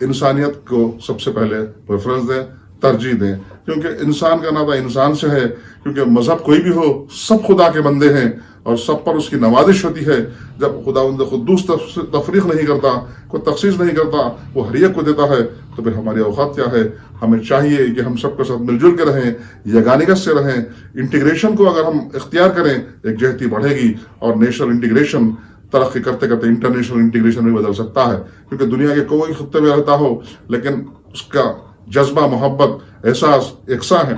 انسانیت کو سب سے پہلے پریفرنس دیں، ترجیح دیں، کیونکہ انسان کا ناطہ انسان سے ہے، کیونکہ مذہب کوئی بھی ہو سب خدا کے بندے ہیں اور سب پر اس کی نوازش ہوتی ہے۔ جب خداوند قدوس تفریق نہیں کرتا، کوئی تخصیص نہیں کرتا، وہ ہر ایک کو دیتا ہے، تو پھر ہماری اوقات کیا ہے؟ ہمیں چاہیے کہ ہم سب کے ساتھ مل جل کے رہیں، یگانگت سے رہیں۔ انٹیگریشن کو اگر ہم اختیار کریں، ایک جہتی بڑھے گی اور نیشنل انٹیگریشن ترقی کرتے کرتے انٹرنیشنل انٹیگریشن میں بدل سکتا ہے، کیونکہ دنیا کے کوئی خطے میں رہتا ہو لیکن اس کا جذبہ، محبت، احساس یکساں ہے۔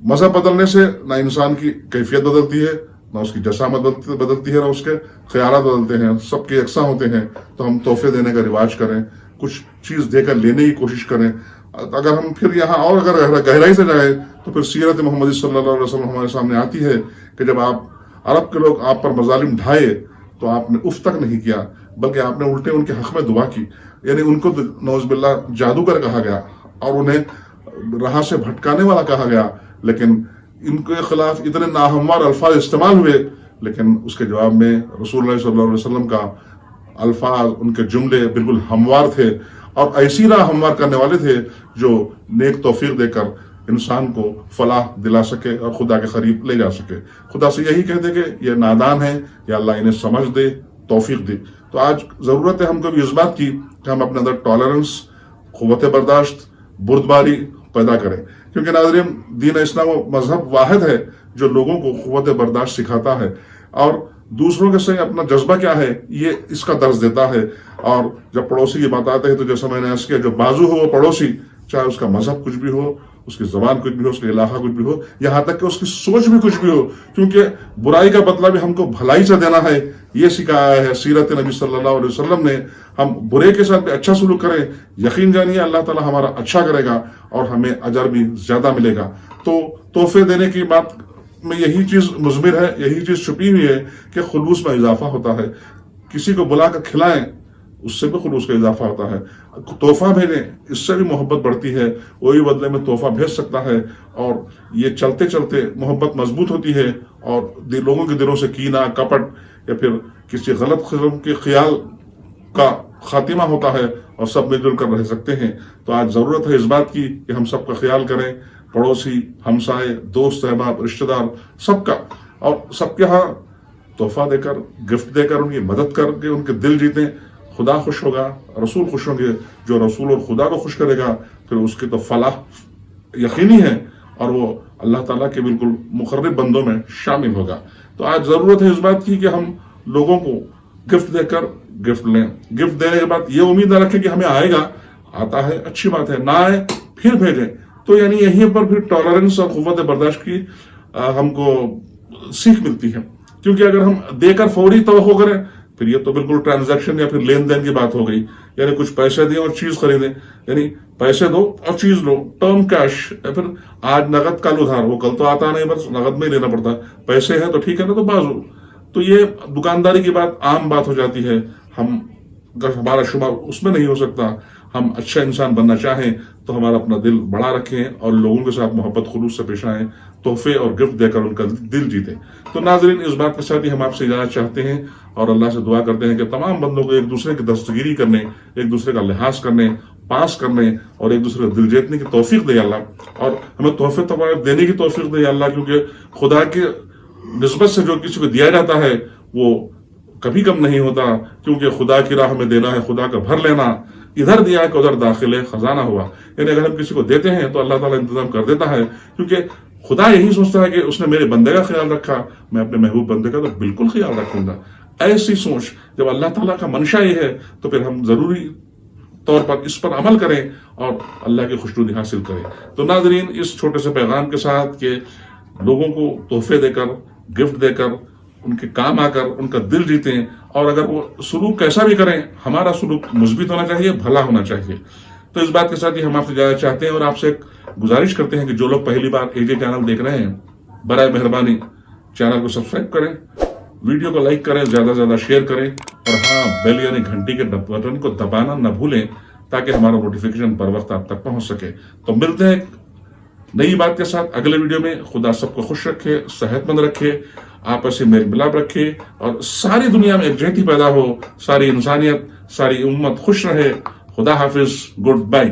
مذہب بدلنے سے نہ انسان کی کیفیت بدلتی ہے، نہ اس کی جسامت بدلتی ہے، نہ اس کے خیالات بدلتے ہیں، سب کے یکساں ہوتے ہیں۔ تو ہم تحفے دینے کا رواج کریں، کچھ چیز دے کر لینے کی کوشش کریں۔ اگر ہم پھر یہاں اور اگر گہرائی سے جائیں تو پھر سیرت محمدی صلی اللہ علیہ وسلم ہمارے سامنے آتی ہے کہ جب عرب کے لوگ آپ پر مظالم ڈھائے تو آپ نے اف تک نہیں کیا، بلکہ آپ نے الٹے ان کے حق میں دعا کی۔ یعنی ان کو نعوذ باللہ جادوگر کہا گیا اور انہیں راہ سے بھٹکانے والا کہا گیا، لیکن ان کے خلاف اتنے ناہموار الفاظ استعمال ہوئے، لیکن اس کے جواب میں رسول اللہ صلی اللہ علیہ وسلم کا الفاظ، ان کے جملے بالکل ہموار تھے اور ایسی راہ ہموار کرنے والے تھے جو نیک توفیق دے کر انسان کو فلاح دلا سکے اور خدا کے قریب لے جا سکے۔ خدا سے یہی کہتے کہ یہ نادان ہے، یا اللہ انہیں سمجھ دے، توفیق دے۔ تو آج ضرورت ہے ہم کو بھی اس بات کی کہ ہم اپنے اندر ٹالرنس، قوت برداشت، بردباری پیدا کریں، کیونکہ ناظرین دین اسلام و مذہب واحد ہے جو لوگوں کو قوت برداشت سکھاتا ہے اور دوسروں کے سے اپنا جذبہ کیا ہے یہ اس کا درس دیتا ہے۔ اور جب پڑوسی کی بات آتے ہیں تو جیسا میں نے عرض کیا، جو بازو ہو وہ پڑوسی، چاہے اس کا مذہب کچھ بھی ہو، اس کی زبان کچھ بھی ہو، اس کا علاقہ کچھ بھی ہو، یہاں تک کہ اس کی سوچ بھی کچھ بھی ہو، کیونکہ برائی کا بدلہ بھی ہم کو بھلائی سے دینا ہے، یہ سکھایا ہے سیرت نبی صلی اللہ علیہ وسلم نے۔ ہم برے کے ساتھ بھی اچھا سلوک کریں، یقین جانیے اللہ تعالیٰ ہمارا اچھا کرے گا اور ہمیں اجر بھی زیادہ ملے گا۔ تو تحفے دینے کی بات میں یہی چیز مضمر ہے، یہی چیز چھپی ہوئی ہے کہ خلوص میں اضافہ ہوتا ہے۔ کسی کو بلا کر کھلائیں، اس سے بھی خلوص کا اضافہ ہوتا ہے۔ تحفہ بھیجیں، اس سے بھی محبت بڑھتی ہے، وہی بدلے میں تحفہ بھیج سکتا ہے، اور یہ چلتے چلتے محبت مضبوط ہوتی ہے اور لوگوں کے دلوں سے کینہ، کپٹ یا پھر کسی غلط قسم کے خیال کا خاتمہ ہوتا ہے اور سب مل جل کر رہ سکتے ہیں۔ تو آج ضرورت ہے اس بات کی کہ ہم سب کا خیال کریں، پڑوسی، ہمسائے، دوست احباب، رشتہ دار، سب کا، اور سب کے ہاں تحفہ دے کر، گفٹ دے کر، ان کی مدد کر کے ان کے دل جیتیں۔ خدا خوش ہوگا، رسول خوش ہوں گے، جو رسول اور خدا کو خوش کرے گا پھر اس کی تو فلاح یقینی ہے اور وہ اللہ تعالیٰ کے بالکل مقرب بندوں میں شامل ہوگا۔ تو آج ضرورت ہے اس بات کی کہ ہم لوگوں کو گفٹ دے کر گفٹ لیں۔ گفٹ دینے کے بعد یہ امید نہ رکھیں کہ ہمیں آئے گا، آتا ہے اچھی بات ہے، نہ آئے پھر بھیجیں۔ تو یعنی یہیں پر پھر ٹالرنس اور قوت برداشت کی ہم کو سیکھ ملتی ہے، کیونکہ اگر ہم دے کر فوری توقع کریں پھر یہ تو بالکل ٹرانزیکشن یا پھر لین دین کی بات ہو گئی، یعنی کچھ پیسے دیں اور چیز خریدیں، یعنی پیسے دو اور چیز لو، ٹرم کیش، یا پھر آج نقد کل ادھار، وہ کل تو آتا نہیں، بس نقد میں ہی لینا پڑتا، پیسے ہیں تو ٹھیک ہے نا، تو بازو۔ تو یہ دکانداری کی بات عام بات ہو جاتی ہے، ہمارا شمار اس میں نہیں ہو سکتا۔ ہم اچھا انسان بننا چاہیں تو ہمارا اپنا دل بڑا رکھیں اور لوگوں کے ساتھ محبت خلوص سے پیش آئیں، تحفے اور گفٹ دے کر ان کا دل جیتیں۔ تو ناظرین اس بات کے ساتھ ہی ہم آپ سے اجازت چاہتے ہیں اور اللہ سے دعا کرتے ہیں کہ تمام بندوں کو ایک دوسرے کی دستگیری کرنے، ایک دوسرے کا لحاظ کرنے، پاس کرنے اور ایک دوسرے کا دل جیتنے کی توفیق دے اللہ، اور ہمیں تحفے دینے کی توفیق دے اللہ، کیونکہ خدا کے نسبت سے جو کسی کو دیا جاتا ہے وہ کبھی کم نہیں ہوتا، کیونکہ خدا کی راہ میں دینا ہے خدا کا بھر لینا، ادھر دیا کہ ادھر داخل ہے خزانہ ہوا۔ یعنی اگر ہم کسی کو دیتے ہیں تو اللہ تعالیٰ انتظام کر دیتا ہے، کیونکہ خدا یہی سوچتا ہے کہ اس نے میرے بندے کا خیال رکھا، میں اپنے محبوب بندے کا تو بالکل خیال رکھوں گا۔ ایسی سوچ جب اللہ تعالیٰ کا منشا یہ ہے تو پھر ہم ضروری طور پر اس پر عمل کریں اور اللہ کی خوشنودی حاصل کریں۔ تو ناظرین اس چھوٹے سے پیغام کے ساتھ کہ لوگوں کو تحفے دے کر، گفٹ دے کر، ان کے کام آ کر ان کا دل جیتیں، اور اگر وہ سلوک کیسا بھی کریں ہمارا سلوک مثبت ہونا چاہیے، بھلا ہونا چاہیے۔ تو اس بات کے ساتھ ہی ہم آپ سے جانا چاہتے ہیں اور آپ سے ایک گزارش کرتے ہیں کہ جو لوگ پہلی بار AJ چینل دیکھ رہے ہیں برائے مہربانی چینل کو سبسکرائب کریں، ویڈیو کو لائک کریں، زیادہ سے زیادہ شیئر کریں، اور ہاں بیل یعنی گھنٹی کے بٹن کو دبانا نہ بھولیں تاکہ ہمارا نوٹیفیکیشن پر وقت آپ تک پہنچ سکے۔ تو ملتے ہیں نئی بات کے ساتھ اگلے ویڈیو میں۔ خدا سب کو خوش رکھے، صحت مند رکھے، آپس میں میل ملاپ رکھے اور ساری دنیا میں یکجہتی پیدا ہو، ساری انسانیت، ساری امت خوش رہے۔ خدا حافظ, گڈ بائی.